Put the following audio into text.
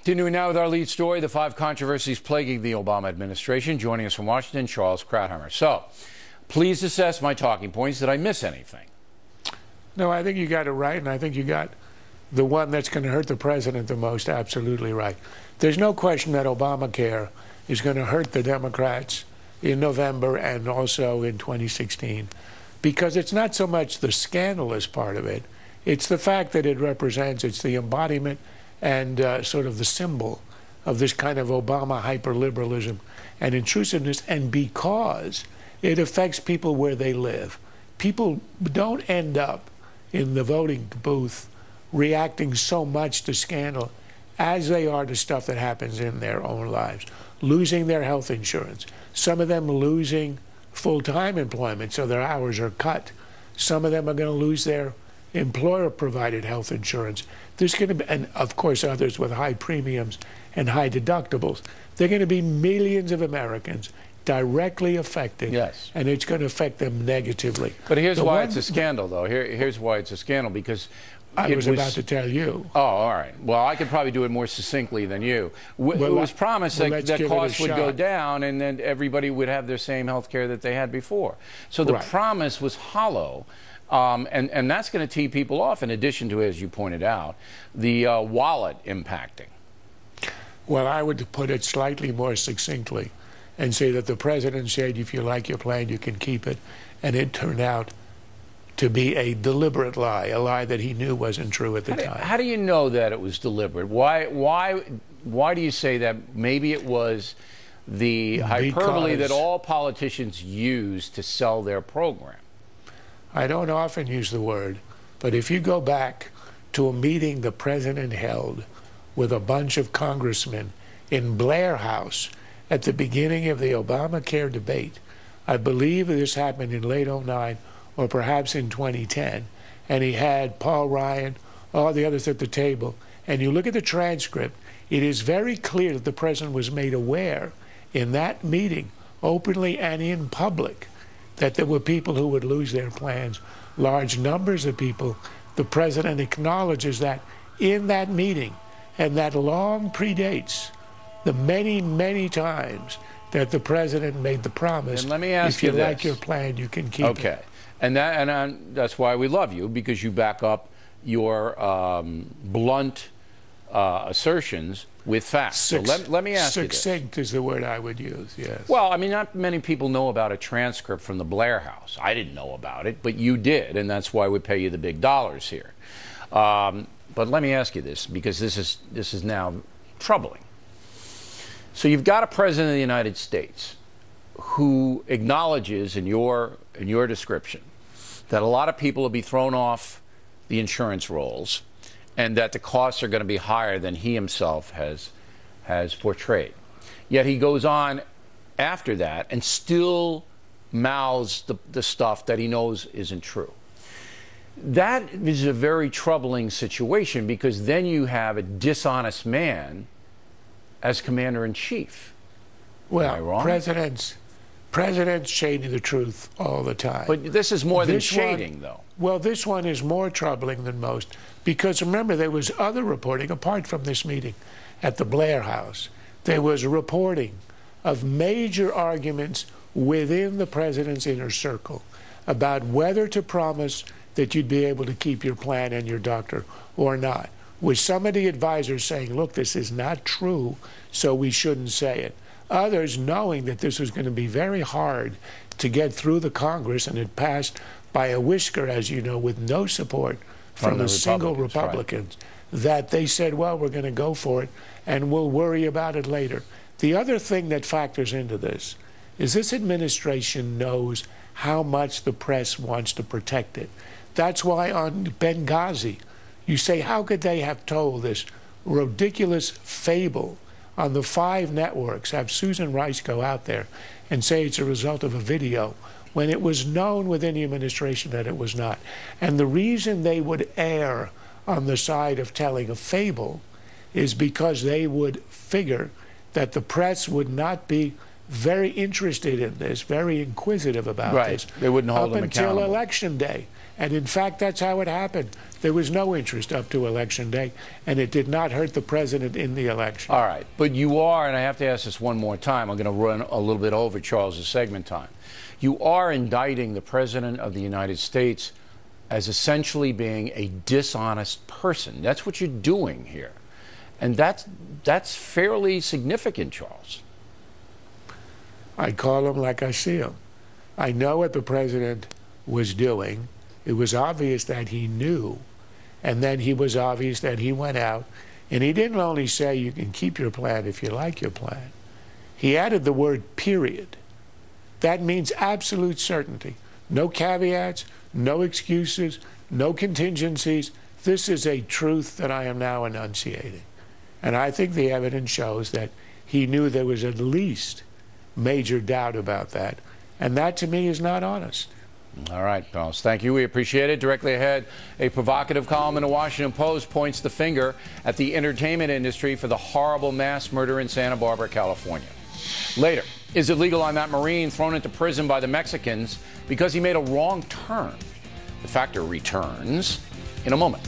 Continuing now with our lead story, the 5 controversies plaguing the Obama administration. Joining us from Washington, Charles Krauthammer. So, please assess my talking points. Did I miss anything? No, I think you got it right, and I think you got the one that's going to hurt the president the most absolutely right. There's no question that Obamacare is going to hurt the Democrats in November and also in 2016, because it's not so much the scandalous part of it, it's the fact that it represents, it's the embodiment and sort of the symbol of this kind of Obama hyperliberalism and intrusiveness, and because it affects people where they live. People don't end up in the voting booth reacting so much to scandal as they are to stuff that happens in their own lives. Losing their health insurance. Some of them losing full-time employment, so their hours are cut. Some of them are going to lose their employer-provided health insurance. There's going to be, and of course others with high premiums and high deductibles. There are going to be millions of Americans directly affected, yes, and it's going to affect them negatively. But here's why it's a scandal, though. Here's why it's a scandal, because I was about to tell you. Oh, all right. Well, I could probably do it more succinctly than you. It was promised that costs would go down and then everybody would have their same health care that they had before. So the promise was hollow, and that's going to tee people off, in addition to, as you pointed out, the wallet impacting. Well, I would put it slightly more succinctly and say that the president said, if you like your plan, you can keep it, and it turned out to be a deliberate lie, a lie that he knew wasn't true at the time. How do you know that it was deliberate? Why do you say that? Maybe it was the hyperbole that all politicians use to sell their program. I don't often use the word, but if you go back to a meeting the president held with a bunch of congressmen in Blair House at the beginning of the Obamacare debate, I believe this happened in late '09 or perhaps in 2010, and he had Paul Ryan, all the others at the table, and you look at the transcript, it is very clear that the president was made aware in that meeting, openly and in public, that there were people who would lose their plans, large numbers of people. The president acknowledges that in that meeting, and that long predates the many, many times that the president made the promise. And let me ask you this. If you like your plan, you can keep it. Okay. And that's why we love you, because you back up your blunt assertions with facts. So let me ask you this. Succinct is the word I would use, yes. Well, I mean, not many people know about a transcript from the Blair House. I didn't know about it, but you did, and that's why we pay you the big dollars here. But let me ask you this, because this is now troubling. So you've got a president of the United States who acknowledges in your description that a lot of people will be thrown off the insurance rolls and that the costs are going to be higher than he himself has portrayed. Yet he goes on after that and still mouths the stuff that he knows isn't true. That is a very troubling situation, because then you have a dishonest man as commander-in-chief. Well, am I wrong? Presidents shading the truth all the time. But this is more than shading, though. Well, this one is more troubling than most, because remember, there was other reporting apart from this meeting at the Blair House. There was reporting of major arguments within the president's inner circle about whether to promise that you'd be able to keep your plan and your doctor or not, with some of the advisors saying, look, this is not true, so we shouldn't say it. Others knowing that this was going to be very hard to get through the Congress, and it passed by a whisker, as you know, with no support from a single Republican, that they said, well, we're going to go for it, and we'll worry about it later. The other thing that factors into this is this administration knows how much the press wants to protect it. That's why on Benghazi, you say, how could they have told this ridiculous fable on the 5 networks, have Susan Rice go out there and say it's a result of a video, when it was known within the administration that it was not. And the reason they would err on the side of telling a fable is because they would figure that the press would not be very interested in this, very inquisitive about this. They wouldn't hold him up until accountable. Election Day. And in fact, that's how it happened. There was no interest up to Election Day, and it did not hurt the president in the election. All right. But you are, and I have to ask this one more time, I'm going to run a little bit over Charles's segment time. You are indicting the president of the United States as essentially being a dishonest person. That's what you're doing here. And that's fairly significant, Charles. I call him like I see him. I know what the president was doing. It was obvious that he knew, and then it was obvious that he went out, and he didn't only say you can keep your plan if you like your plan. He added the word period. That means absolute certainty. No caveats, no excuses, no contingencies. This is a truth that I am now enunciating. And I think the evidence shows that he knew there was at least major doubt about that. And that, to me, is not honest. All right, Charles. Thank you. We appreciate it. Directly ahead, a provocative column in the Washington Post points the finger at the entertainment industry for the horrible mass murder in Santa Barbara, California. Later, is it legal on that Marine thrown into prison by the Mexicans because he made a wrong turn? The Factor returns in a moment.